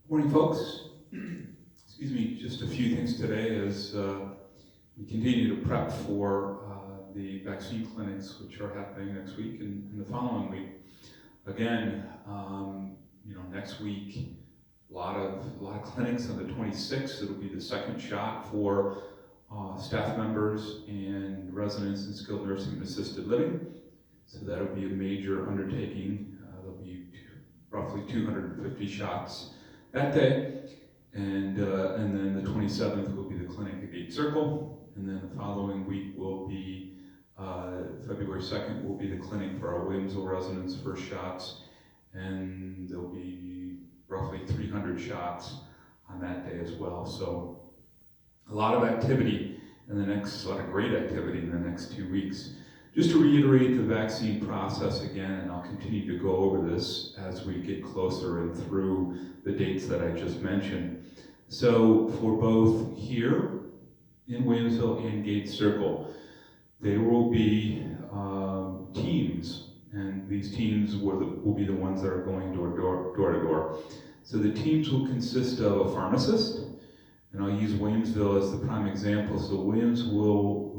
Morning, folks. Excuse me, just a few things today as we continue to prep for the vaccine clinics, which are happening next week and the following week. Again, next week, a lot of clinics on the 26th. It'll be the second shot for staff members and residents in skilled nursing and assisted living. So that'll be a major undertaking. There'll be roughly 250 shots that day, and then the 27th will be the clinic at Gate Circle, and then the following week will be February 2nd will be the clinic for our Williamsville residents' first shots, and there'll be roughly 300 shots on that day as well. So a lot of activity a lot of great activity in the next 2 weeks. Just to reiterate the vaccine process again, and I'll continue to go over this as we get closer and through the dates that I just mentioned. So for both here in Williamsville and Gate Circle, there will be teams, and these teams will be the ones that are going door to door. So the teams will consist of a pharmacist, and I'll use Williamsville as the prime example. So Williamsville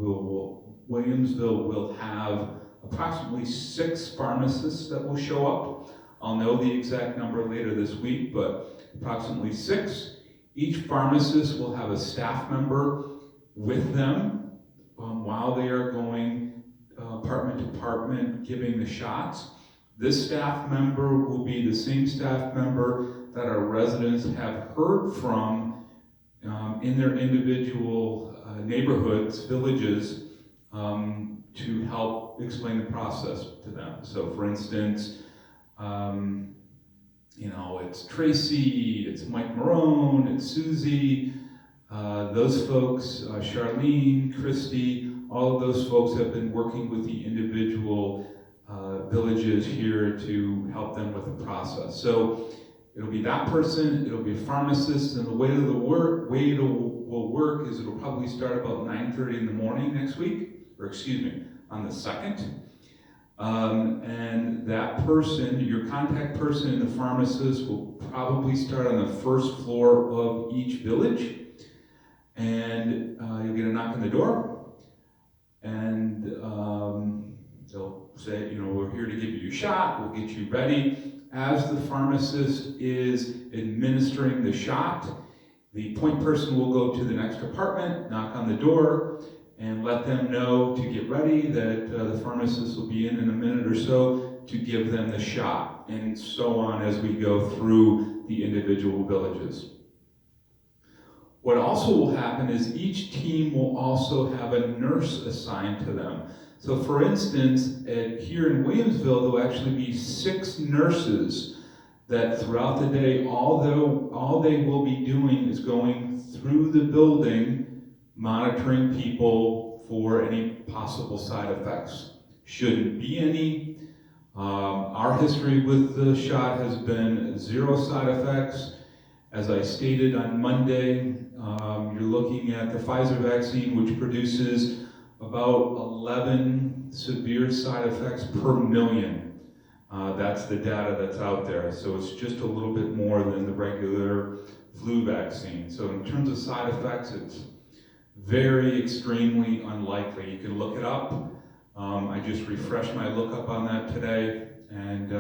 will have approximately 6 pharmacists that will show up. I'll know the exact number later this week, but approximately 6. Each pharmacist will have a staff member with them while they are going apartment to apartment giving the shots. This staff member will be the same staff member that our residents have heard from in their individual neighborhoods, villages, to help explain the process to them. So for instance, it's Tracy, it's Mike Marone, it's Susie, those folks, Charlene, Christy, all of those folks have been working with the individual villages here to help them with the process. So it'll be that person, it'll be a pharmacist, and the way it will work is it'll probably start about 9:30 in the morning next week, on the 2nd. And that person, your contact person and the pharmacist will probably start on the first floor of each village. And you'll get a knock on the door. And they'll say, we're here to give you your shot, we'll get you ready. As the pharmacist is administering the shot, the point person will go to the next apartment, knock on the door, and let them know to get ready, that the pharmacist will be in a minute or so to give them the shot, and so on as we go through the individual villages. What also will happen is each team will also have a nurse assigned to them. So for instance, here in Williamsville, there'll actually be 6 nurses that throughout the day, all they will be doing is going through the building, monitoring people for any possible side effects. Shouldn't be any. Our history with the shot has been 0 side effects. As I stated on Monday, you're looking at the Pfizer vaccine, which produces about 11 severe side effects per million. That's the data that's out there. So it's just a little bit more than the regular flu vaccine. So in terms of side effects, it's very extremely unlikely. You can look it up. I just refreshed my lookup on that today, and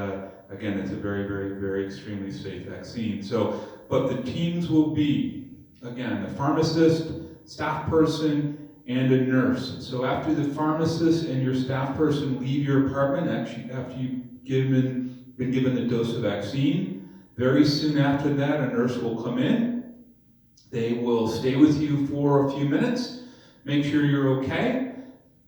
again, it's a very, very, very extremely safe vaccine. So, but the teams will be, again, the pharmacist, staff person, and a nurse. So after the pharmacist and your staff person leave your apartment, actually after you've been given the dose of vaccine, very soon after that, a nurse will come in. They will stay with you for a few minutes, make sure you're okay,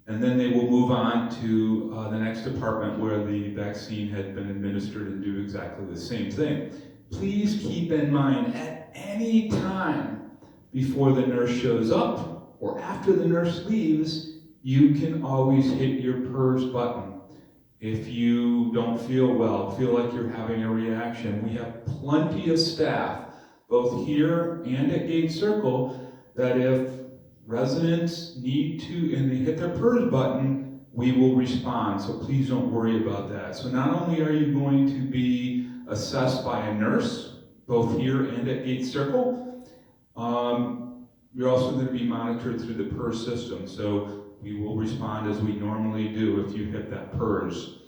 and then they will move on to the next apartment where the vaccine had been administered and do exactly the same thing. Please keep in mind, at any time before the nurse shows up or after the nurse leaves, you can always hit your PERS button. If you don't feel well, feel like you're having a reaction, we have plenty of staff both here and at Gate Circle, that if residents need to and they hit their PERS button, we will respond. So please don't worry about that. So not only are you going to be assessed by a nurse both here and at Gate Circle. You're also going to be monitored through the PERS system, so we will respond as we normally do if you hit that PERS.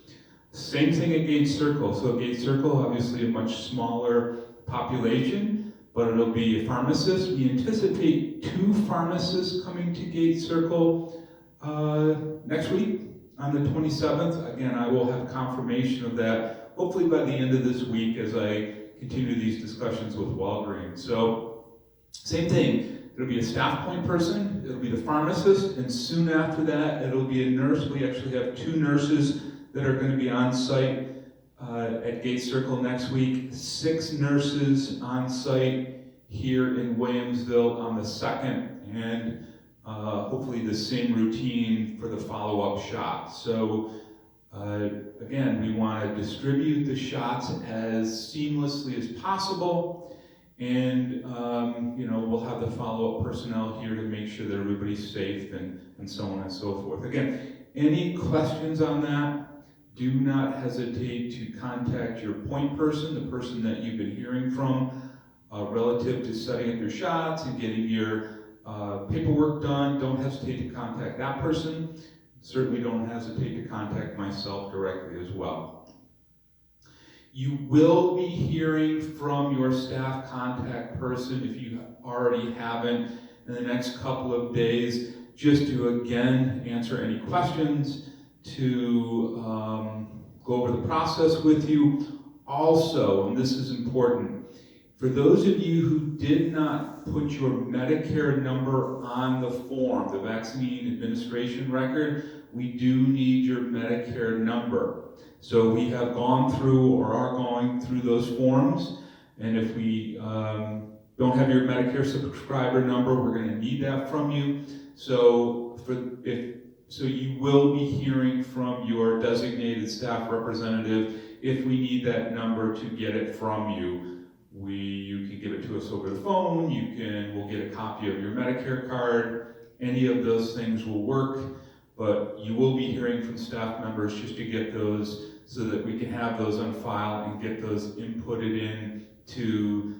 Same thing at Gate Circle. So at Gate Circle, obviously a much smaller population, but it'll be a pharmacist. We anticipate 2 pharmacists coming to Gate Circle next week on the 27th. Again, I will have confirmation of that, hopefully by the end of this week as I continue these discussions with Walgreens. So, same thing. It'll be a staff point person, it'll be the pharmacist, and soon after that, it'll be a nurse. We actually have 2 nurses that are going to be on site at Gate Circle next week, 6 nurses on site here in Williamsville on the 2nd, and hopefully the same routine for the follow-up shot. So again, we want to distribute the shots as seamlessly as possible, and we'll have the follow-up personnel here to make sure that everybody's safe and so on and so forth. Again, any questions on that? Do not hesitate to contact your point person, the person that you've been hearing from, relative to setting up your shots and getting your paperwork done. Don't hesitate to contact that person. Certainly don't hesitate to contact myself directly as well. You will be hearing from your staff contact person, if you already haven't, in the next couple of days, just to again answer any questions, to go over the process with you. Also, and this is important, for those of you who did not put your Medicare number on the form, the vaccine administration record, we do need your Medicare number. So we have gone through or are going through those forms, and if we don't have your Medicare subscriber number, we're going to need that from you. So you will be hearing from your designated staff representative if we need that number to get it from you. You can give it to us over the phone, we'll get a copy of your Medicare card, any of those things will work, but you will be hearing from staff members just to get those so that we can have those on file and get those inputted in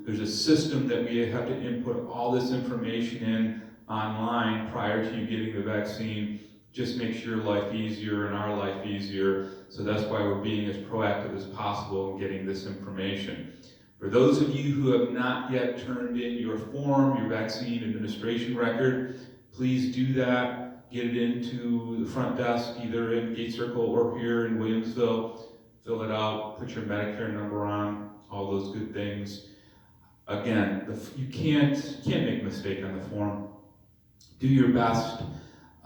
there's a system that we have to input all this information in online prior to you getting the vaccine. Just makes your life easier and our life easier, so that's why we're being as proactive as possible in getting this information. For those of you who have not yet turned in your form, your vaccine administration record, please do that. Get it into the front desk, either in Gate Circle or here in Williamsville. Fill it out, put your Medicare number on, all those good things. Again, you can't make a mistake on the form. Do your best.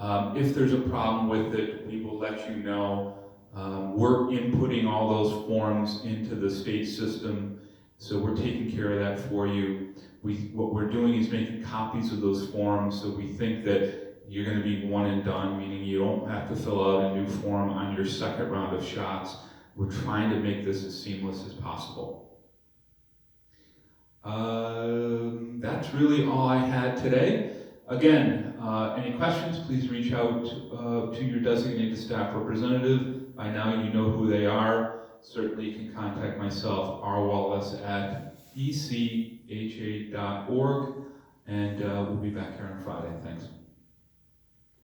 If there's a problem with it, we will let you know. We're inputting all those forms into the state system, so we're taking care of that for you. What we're doing is making copies of those forms, so we think that you're going to be one and done, meaning you don't have to fill out a new form on your second round of shots. We're trying to make this as seamless as possible. That's really all I had today. Again, any questions, please reach out to your designated staff representative. By now you know who they are. Certainly you can contact myself, rwallace@echa.org, and we'll be back here on Friday. Thanks.